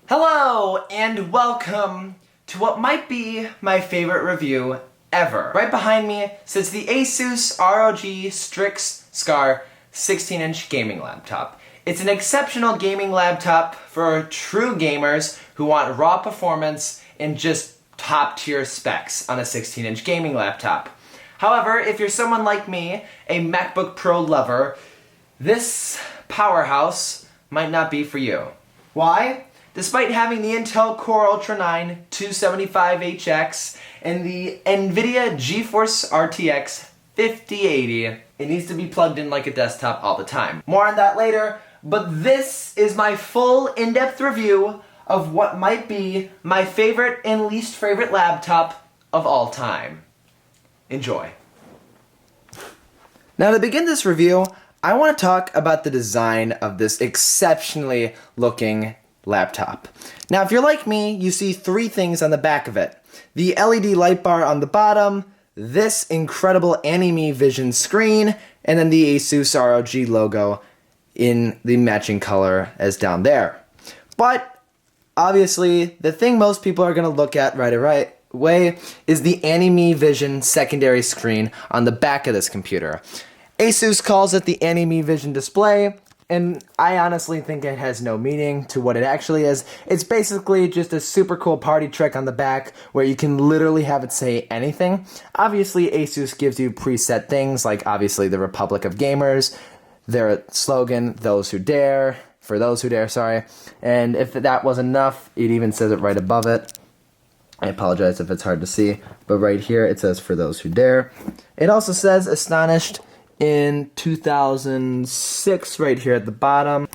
Hello and welcome to what might be my favorite review ever. Right behind me sits the ASUS ROG Strix SCAR 16-inch gaming laptop. It's an exceptional gaming laptop for true gamers who want raw performance and just top-tier specs on a 16-inch gaming laptop. However, if you're someone like me, a MacBook Pro lover, this powerhouse might not be for you. Why? Despite having the Intel Core Ultra 9 275HX and the NVIDIA GeForce RTX 5080, it needs to be plugged in like a desktop all the time. More on that later, but this is my full in-depth review of what might be my favorite and least favorite laptop of all time. Enjoy. Now to begin this review, I want to talk about the design of this exceptionally looking laptop. Now if you're like me, you see three things on the back of it. The LED light bar on the bottom, this incredible Anime Vision screen, and then the ASUS ROG logo in the matching color as down there. But obviously the thing most people are going to look at right away is the Anime Vision secondary screen on the back of this computer. ASUS calls it the Anime Vision display, and I honestly think it has no meaning to what it actually is. It's basically just a super cool party trick on the back where you can literally have it say anything. Obviously, ASUS gives you preset things like obviously the Republic of Gamers, their slogan, those who dare, for those who dare, sorry. And if that wasn't enough, it even says it right above it. I apologize if it's hard to see, but right here it says for those who dare. It also says astonished in 2006 right here at the bottom.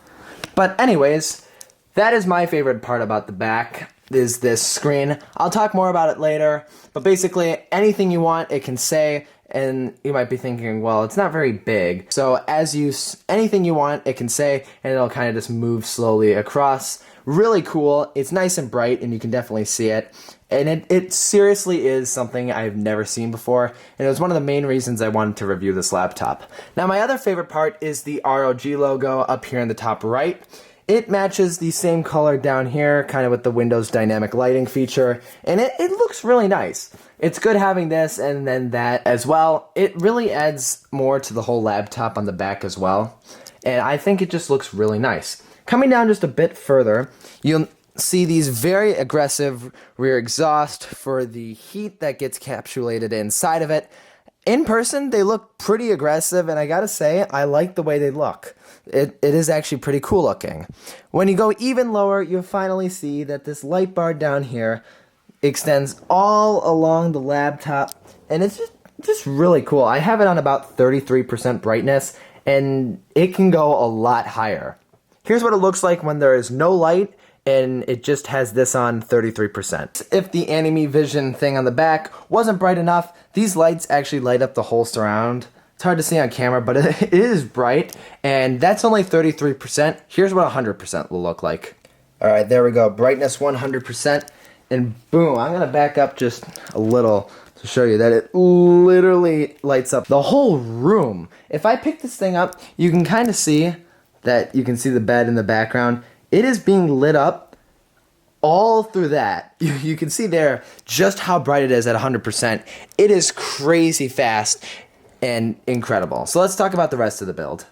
But anyways, that is my favorite part about the back, is this screen. I'll talk more about it later, but basically anything you want it can say, and you might be thinking, well, it's not very big. So anything you want it can say, and it'll kind of just move slowly across. Really cool. It's nice and bright, and you can definitely see it. And it seriously is something I've never seen before, and it was one of the main reasons I wanted to review this laptop. Now, my other favorite part is the ROG logo up here in the top right. It matches the same color down here, kind of with the Windows dynamic lighting feature, and it looks really nice. It's good having this and then that as well. It really adds more to the whole laptop on the back as well, and I think it just looks really nice. Coming down just a bit further, you'll see these very aggressive rear exhaust for the heat that gets encapsulated inside of it. In person, they look pretty aggressive, and I gotta say, I like the way they look. It is actually pretty cool looking. When you go even lower, you'll finally see that this light bar down here extends all along the laptop, and it's just really cool. I have it on about 33% brightness, and it can go a lot higher. Here's what it looks like when there is no light and it just has this on 33%. If the Anime Vision thing on the back wasn't bright enough, these lights actually light up the whole surround. It's hard to see on camera, but it is bright, and that's only 33%. Here's what 100% will look like. Alright, there we go. Brightness 100%, and boom, I'm going to back up just a little to show you that it literally lights up the whole room. If I pick this thing up, you can kind of see that you can see the bed in the background. It is being lit up all through that. You can see there just how bright it is at 100%. It is crazy fast and incredible. So let's talk about the rest of the build.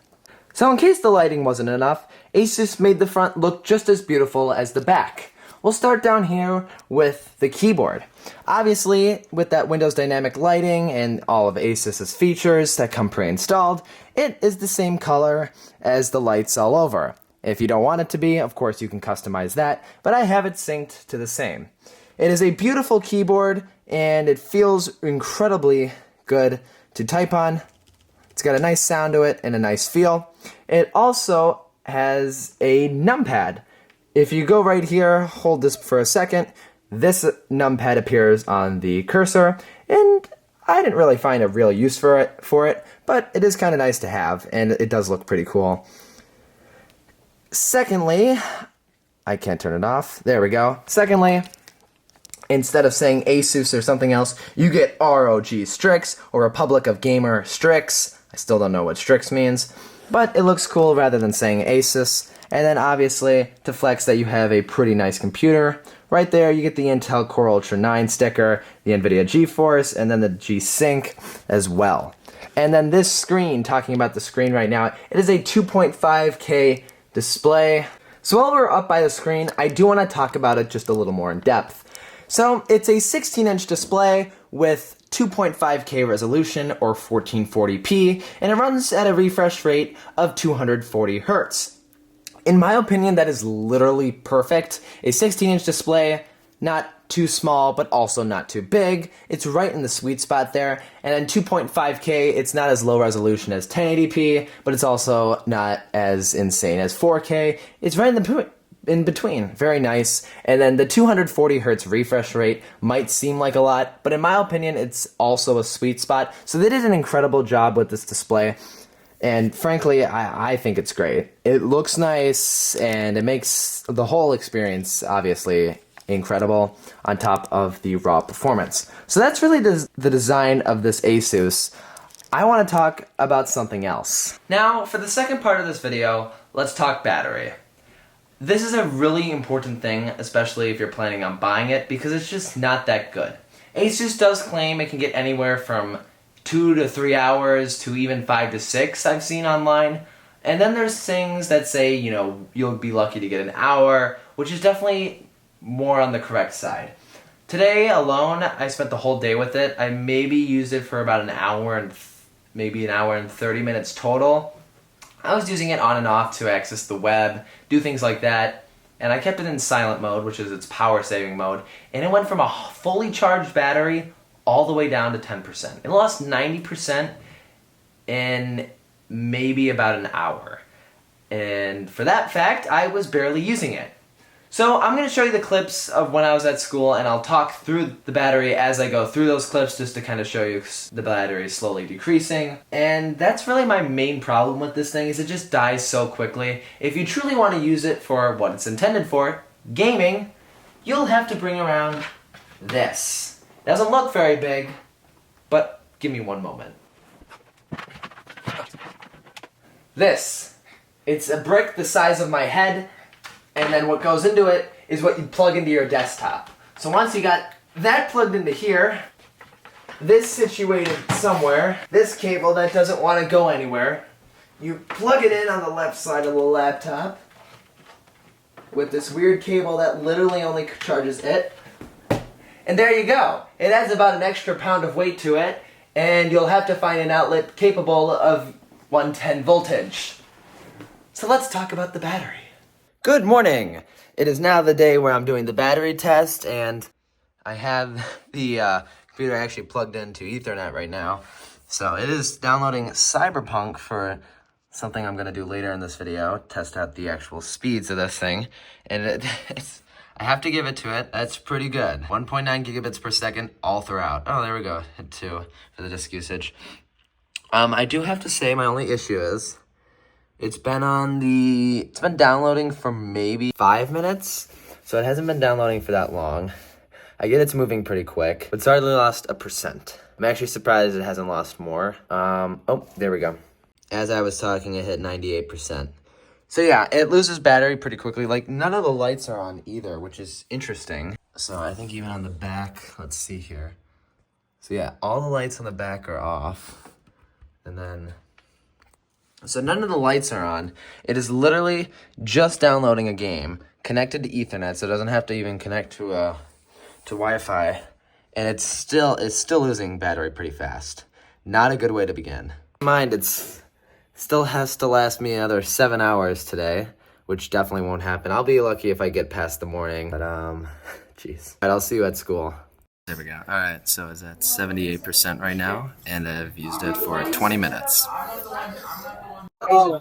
So in case the lighting wasn't enough, ASUS made the front look just as beautiful as the back. We'll start down here with the keyboard. Obviously, with that Windows dynamic lighting and all of ASUS's features that come pre-installed, it is the same color as the lights all over. If you don't want it to be, of course you can customize that, but I have it synced to the same. It is a beautiful keyboard, and it feels incredibly good to type on. It's got a nice sound to it and a nice feel. It also has a numpad. If you go right here, hold this for a second, this numpad appears on the cursor, and I didn't really find a real use for it, but it is kind of nice to have, and it does look pretty cool. Secondly, I can't turn it off. There we go. Secondly, instead of saying ASUS or something else, you get ROG Strix or Republic of Gamer Strix. I still don't know what Strix means, but it looks cool rather than saying ASUS. And then obviously to flex that you have a pretty nice computer. Right there you get the Intel Core Ultra 9 sticker, the NVIDIA GeForce, and then the G-Sync as well. And then this screen, talking about the screen right now, it is a 2.5K display. So while we're up by the screen, I do want to talk about it just a little more in depth. So it's a 16-inch display with 2.5K resolution or 1440p, and it runs at a refresh rate of 240 Hertz. In my opinion, that is literally perfect. A 16-inch display, not too small, but also not too big. It's right in the sweet spot there. And then 2.5K, it's not as low resolution as 1080p, but it's also not as insane as 4K. It's right in between. Very nice. And then the 240 Hertz refresh rate might seem like a lot, but in my opinion, it's also a sweet spot. So they did an incredible job with this display. And frankly, I think it's great. It looks nice, and it makes the whole experience, obviously, incredible on top of the raw performance. So that's really the design of this ASUS. I want to talk about something else. Now, for the second part of this video, let's talk battery. This is a really important thing, especially if you're planning on buying it, because it's just not that good. ASUS does claim it can get anywhere from 2 to 3 hours to even 5 to 6 I've seen online. And then there's things that say, you know, you'll be lucky to get an hour, which is definitely more on the correct side. Today alone, I spent the whole day with it. I maybe used it for about an hour and maybe an hour and 30 minutes total. I was using it on and off to access the web, do things like that, and I kept it in silent mode, which is its power saving mode, and it went from a fully charged battery all the way down to 10%. It lost 90% in maybe about an hour. And for that fact, I was barely using it. So I'm going to show you the clips of when I was at school, and I'll talk through the battery as I go through those clips just to kind of show you the battery slowly decreasing. And that's really my main problem with this thing, is it just dies so quickly. If you truly want to use it for what it's intended for, gaming, you'll have to bring around this. It doesn't look very big, but give me one moment. This. It's a brick the size of my head, and then what goes into it is what you plug into your desktop. So once you got that plugged into here, this situated somewhere, this cable that doesn't want to go anywhere, you plug it in on the left side of the laptop with this weird cable that literally only charges it. And there you go. It adds about an extra pound of weight to it, and you'll have to find an outlet capable of 110 voltage. So let's talk about the battery. Good morning! It is now the day where I'm doing the battery test, and I have the computer actually plugged into Ethernet right now. So it is downloading Cyberpunk for something I'm going to do later in this video, test out the actual speeds of this thing. And I have to give it to it. That's pretty good. 1.9 gigabits per second all throughout. Oh, there we go. Hit 2 for the disk usage. I do have to say my only issue is it's been downloading for maybe 5 minutes, so it hasn't been downloading for that long. I get it's moving pretty quick, but it's already lost 1%. I'm actually surprised it hasn't lost more. Oh, there we go. As I was talking, it hit 98%. So yeah, it loses battery pretty quickly. Like, none of the lights are on either, which is interesting. So I think even on the back, let's see here. So yeah, all the lights on the back are off. And then, so none of the lights are on. It is literally just downloading a game, connected to Ethernet, so it doesn't have to even connect to Wi-Fi. And it's still losing battery pretty fast. Not a good way to begin. Mind, it's still has to last me another 7 hours today, which definitely won't happen. I'll be lucky if I get past the morning, but jeez. All right, I'll see you at school. There we go. All right, so it's at 78% right now, and I've used it for 20 minutes. So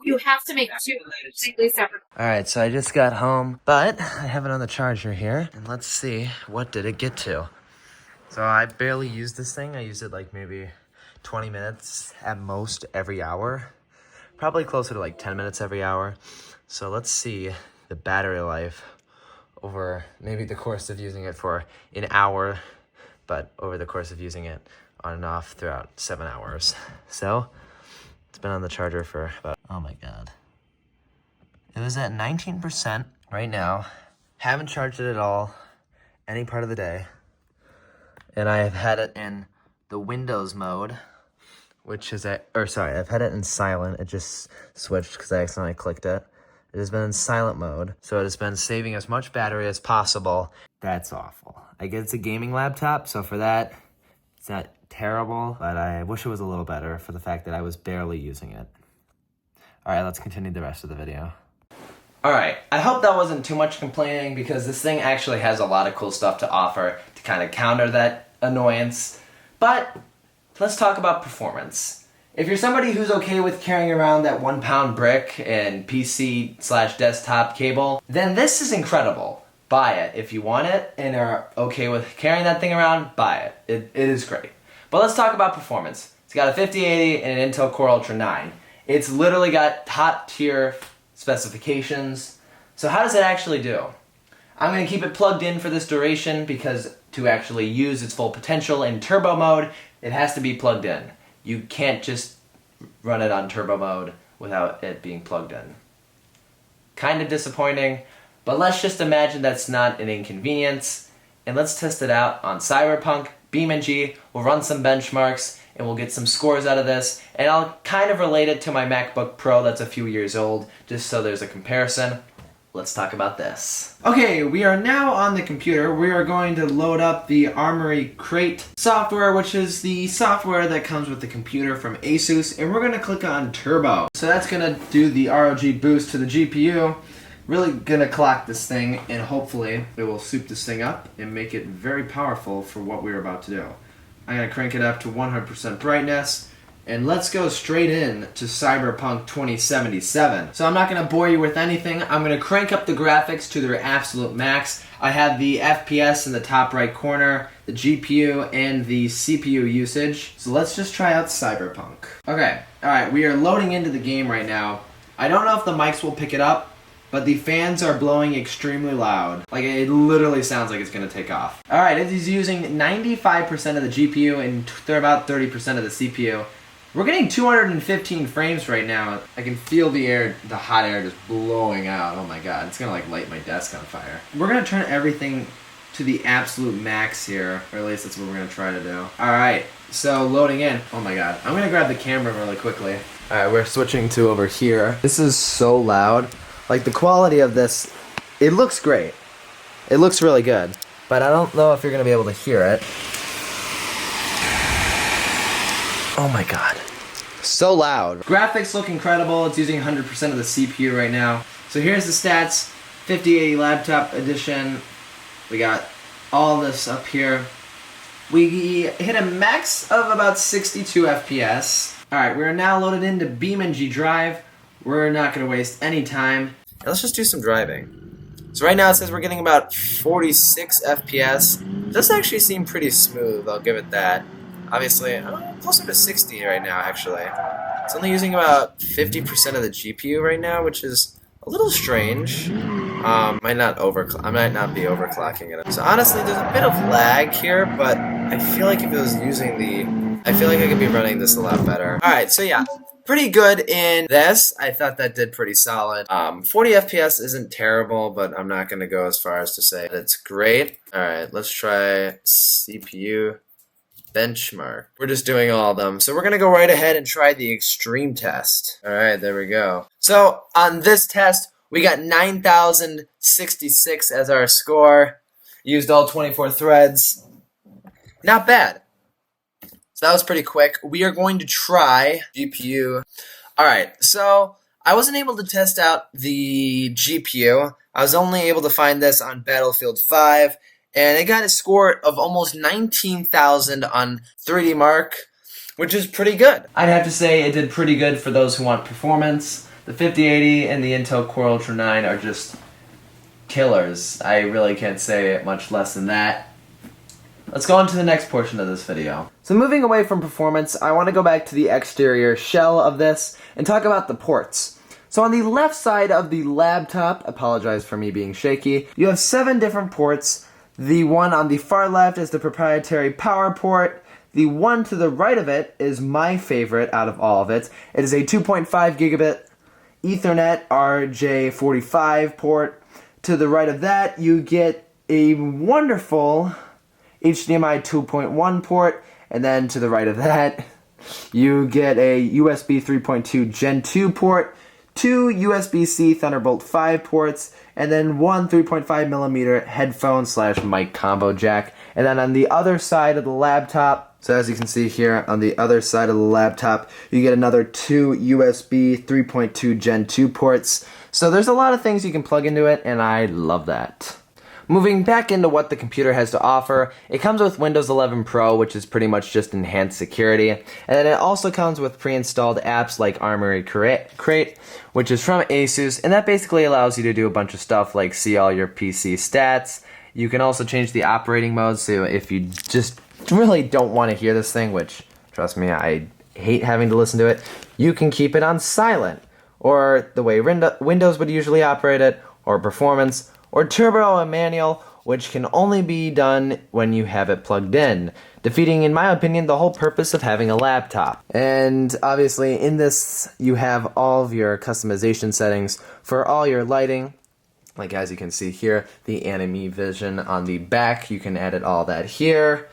you have to make two completely separate. All right, so I just got home, but I have it on the charger here, and let's see, what did it get to? So I barely used this thing. I used it like maybe 20 minutes at most every hour, probably closer to like 10 minutes every hour. So let's see the battery life over maybe the course of using it for an hour, but over the course of using it on and off throughout 7 hours. So it's been on the charger for about, oh my God, It was at 19% right now. Haven't charged it at all any part of the day. And I have had it in the Windows mode, which is I've had it in silent. It just switched because I accidentally clicked it. It has been in silent mode, so it has been saving as much battery as possible. That's awful. I get it's a gaming laptop, so for that, it's not terrible, but I wish it was a little better for the fact that I was barely using it. All right, let's continue the rest of the video. All right, I hope that wasn't too much complaining because this thing actually has a lot of cool stuff to offer to kind of counter that annoyance. But let's talk about performance. If you're somebody who's okay with carrying around that 1-pound brick and PC/desktop cable, then this is incredible. Buy it. If you want it and are okay with carrying that thing around, buy it. It is great. But let's talk about performance. It's got a 5080 and an Intel Core Ultra 9. It's literally got top tier specifications. So how does it actually do? I'm going to keep it plugged in for this duration because to actually use its full potential in turbo mode, it has to be plugged in. You can't just run it on turbo mode without it being plugged in. Kind of disappointing, but let's just imagine that's not an inconvenience, and let's test it out on Cyberpunk, BeamNG. We'll run some benchmarks, and we'll get some scores out of this, and I'll kind of relate it to my MacBook Pro that's a few years old, just so there's a comparison. Let's talk about this. Okay, we are now on the computer. We are going to load up the Armory Crate software, which is the software that comes with the computer from ASUS, and we're going to click on Turbo. So that's going to do the ROG boost to the GPU. Really going to clock this thing, and hopefully it will soup this thing up and make it very powerful for what we're about to do. I'm going to crank it up to 100% brightness. And let's go straight in to Cyberpunk 2077. So I'm not going to bore you with anything. I'm going to crank up the graphics to their absolute max. I have the FPS in the top right corner, the GPU, and the CPU usage. So let's just try out Cyberpunk. Okay, alright, we are loading into the game right now. I don't know if the mics will pick it up, but the fans are blowing extremely loud. Like, it literally sounds like it's going to take off. Alright, it is using 95% of the GPU and about 30% of the CPU. We're getting 215 frames right now. I can feel the air, the hot air just blowing out. Oh my god, it's gonna like light my desk on fire. We're gonna turn everything to the absolute max here, or at least that's what we're gonna try to do. Alright, so loading in. Oh my god, I'm gonna grab the camera really quickly. Alright, we're switching to over here. This is so loud. Like, the quality of this, it looks great. It looks really good. But I don't know if you're gonna be able to hear it. Oh my god. So loud. Graphics look incredible. It's using 100% of the CPU right now. So here's the stats. 5080 laptop edition. We got all this up here. We hit a max of about 62 FPS. Alright, we're now loaded into BeamNG Drive. We're not going to waste any time. And let's just do some driving. So right now it says we're getting about 46 FPS. It does actually seem pretty smooth, I'll give it that. Obviously, closer to 60 right now, actually. It's only using about 50% of the GPU right now, which is a little strange. I might not be overclocking it. So honestly, there's a bit of lag here, but I feel like if it was using I feel like I could be running this a lot better. Alright, so yeah, pretty good in this. I thought that did pretty solid. 40 FPS isn't terrible, but I'm not going to go as far as to say that it's great. Alright, let's try CPU benchmark. We're just doing all of them. So we're going to go right ahead and try the extreme test. Alright, there we go. So on this test, we got 9,066 as our score. Used all 24 threads. Not bad. So that was pretty quick. We are going to try GPU. Alright, so I wasn't able to test out the GPU. I was only able to find this on Battlefield 5. And it got a score of almost 19,000 on 3D Mark, which is pretty good. I'd have to say it did pretty good for those who want performance. The 5080 and the Intel Core Ultra 9 are just killers. I really can't say much less than that. Let's go on to the next portion of this video. So moving away from performance, I want to go back to the exterior shell of this and talk about the ports. So on the left side of the laptop, apologize for me being shaky, you have 7 different ports. The one on the far left is the proprietary power port. The one to the right of it is my favorite out of all of it. It is a 2.5 gigabit Ethernet RJ45 port. To the right of that, you get a wonderful HDMI 2.1 port, and then to the right of that, you get a USB 3.2 Gen 2 port, 2 USB-C Thunderbolt 5 ports, and then one 3.5mm headphone/mic combo jack. And then on the other side of the laptop, so as you can see here, on the other side of the laptop, you get another 2 USB 3.2 Gen 2 ports. So there's a lot of things you can plug into it, and I love that. Moving back into what the computer has to offer, it comes with Windows 11 Pro, which is pretty much just enhanced security, and then it also comes with pre-installed apps like Armoury Crate, which is from ASUS, and that basically allows you to do a bunch of stuff like see all your PC stats. You can also change the operating mode, so if you just really don't want to hear this thing, which, trust me, I hate having to listen to it, you can keep it on silent, or the way Windows would usually operate it, or performance, or turbo and manual, which can only be done when you have it plugged in, defeating, in my opinion, the whole purpose of having a laptop. And obviously in this, you have all of your customization settings for all your lighting. Like as you can see here, the anime vision on the back, you can edit all that here.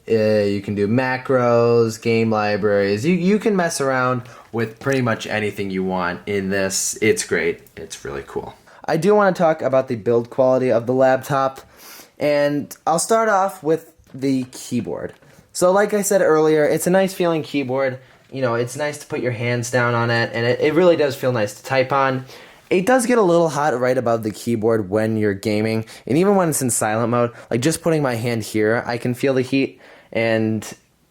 You can do macros, game libraries, you can mess around with pretty much anything you want in this. It's great, it's really cool. I do want to talk about the build quality of the laptop, and I'll start off with the keyboard. So like I said earlier, it's a nice feeling keyboard. You know, it's nice to put your hands down on it, and it really does feel nice to type on. It does get a little hot right above the keyboard when you're gaming, and even when it's in silent mode, like just putting my hand here, I can feel the heat, and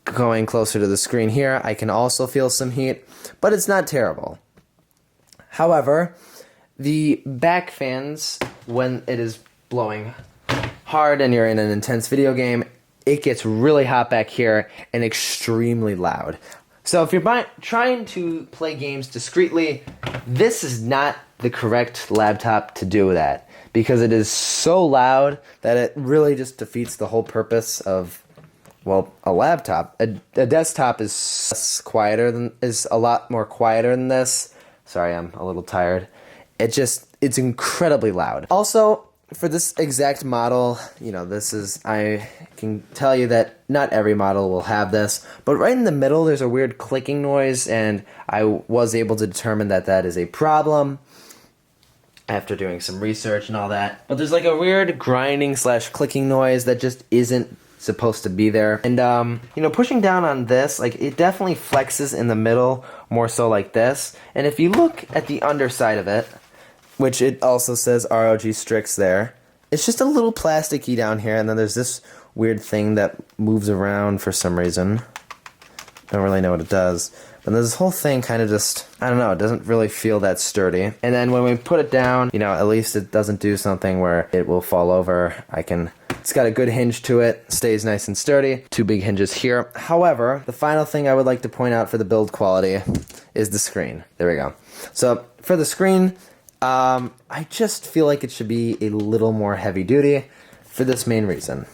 going closer to the screen here, I can also feel some heat, but it's not terrible. However, the back fans, when it is blowing hard and you're in an intense video game, it gets really hot back here and extremely loud. So if you're trying to play games discreetly, this is not the correct laptop to do that, because it is so loud that it really just defeats the whole purpose of, well, a laptop. A desktop is a lot more quieter than this. Sorry, I'm a little tired. It's incredibly loud. Also, for this exact model, you know, I can tell you that not every model will have this, but right in the middle there's a weird clicking noise, and I was able to determine that that is a problem after doing some research and all that. But there's like a weird grinding/clicking noise that just isn't supposed to be there. And, you know, pushing down on this, like, it definitely flexes in the middle, more so like this. And if you look at the underside of it, which it also says ROG Strix there, it's just a little plasticky down here, and then there's this weird thing that moves around for some reason. Don't really know what it does. But this whole thing kind of just, I don't know, it doesn't really feel that sturdy. And then when we put it down, you know, at least it doesn't do something where it will fall over. It's got a good hinge to it, stays nice and sturdy. 2 big hinges here. However, the final thing I would like to point out for the build quality is the screen. There we go. So for the screen, I just feel like it should be a little more heavy duty for this main reason.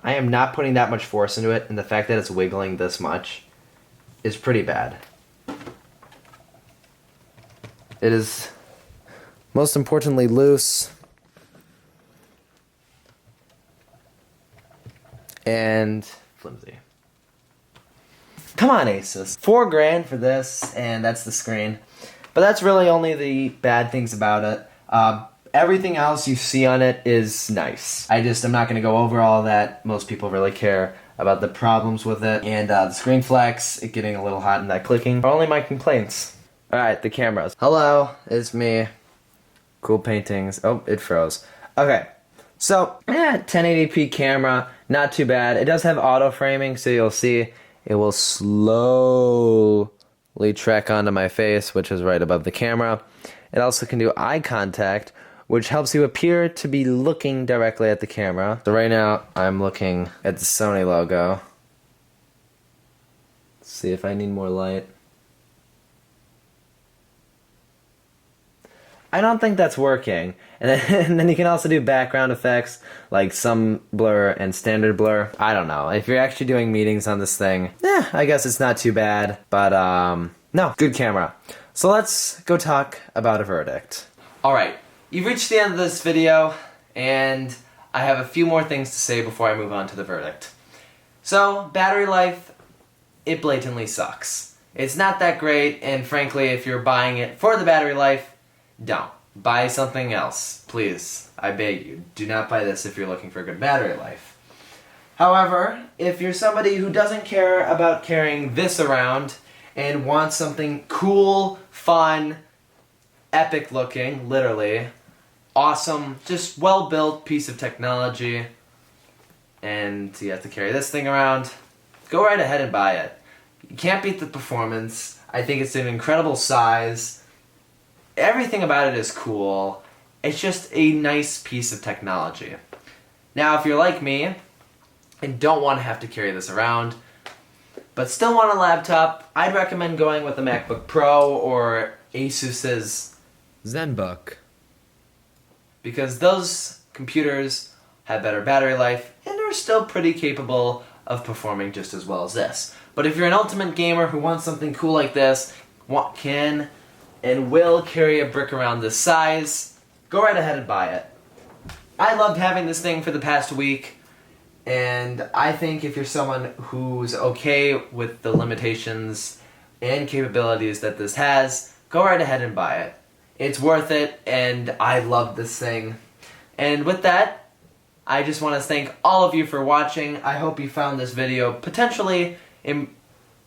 I am not putting that much force into it, and the fact that it's wiggling this much is pretty bad. It is, most importantly, loose. And flimsy. Come on, ASUS. $4 grand for this, and that's the screen. But that's really only the bad things about it. Everything else you see on it is nice. I'm not going to go over all that. Most people really care about the problems with it. And the screen flex, it getting a little hot and that clicking are only my complaints. Alright, the cameras. Hello, it's me. Cool paintings. Oh, it froze. Okay, so, 1080p camera, not too bad. It does have auto framing, so you'll see it will slowly track onto my face, which is right above the camera. It also can do eye contact, which helps you appear to be looking directly at the camera. So right now, I'm looking at the Sony logo. Let's see if I need more light. I don't think that's working. And then, and then you can also do background effects, like some blur and standard blur. I don't know. If you're actually doing meetings on this thing, I guess it's not too bad. But, no, good camera. So let's go talk about a verdict. Alright, you've reached the end of this video, and I have a few more things to say before I move on to the verdict. So, battery life, it blatantly sucks. It's not that great, and frankly, if you're buying it for the battery life, don't. Buy something else, please. I beg you. Do not buy this if you're looking for a good battery life. However, if you're somebody who doesn't care about carrying this around and wants something cool, fun, epic looking, literally, awesome, just well-built piece of technology, and you have to carry this thing around, go right ahead and buy it. You can't beat the performance. I think it's an incredible size. Everything about it is cool. It's just a nice piece of technology. Now, if you're like me and don't want to have to carry this around, but still want a laptop, I'd recommend going with a MacBook Pro or ASUS's ZenBook, because those computers have better battery life and are still pretty capable of performing just as well as this. But if you're an ultimate gamer who wants something cool like this, can and will carry a brick around this size, go right ahead and buy it. I loved having this thing for the past week, and I think if you're someone who's okay with the limitations and capabilities that this has, go right ahead and buy it. It's worth it, and I love this thing. And with that, I just want to thank all of you for watching. I hope you found this video potentially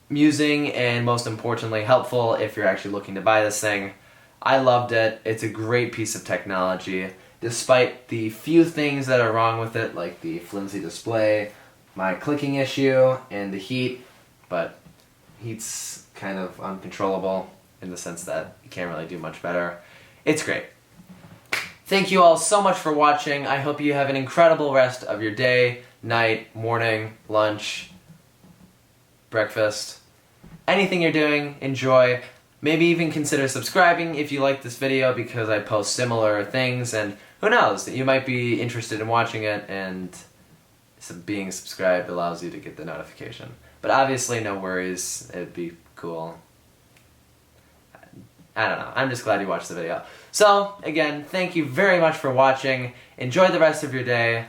amusing and, most importantly, helpful if you're actually looking to buy this thing. I loved it. It's a great piece of technology, despite the few things that are wrong with it, like the flimsy display, my clicking issue, and the heat. But heat's kind of uncontrollable in the sense that you can't really do much better. It's great. Thank you all so much for watching. I hope you have an incredible rest of your day, night, morning, lunch, breakfast. Anything you're doing, enjoy. Maybe even consider subscribing if you like this video, because I post similar things, and who knows, you might be interested in watching it, and being subscribed allows you to get the notification. But obviously, no worries, it'd be cool. I don't know, I'm just glad you watched the video. So, again, thank you very much for watching, enjoy the rest of your day,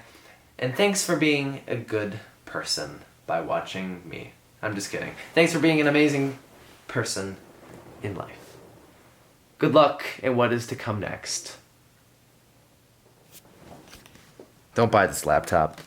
and thanks for being a good person by watching me. I'm just kidding. Thanks for being an amazing person in life. Good luck in what is to come next. Don't buy this laptop.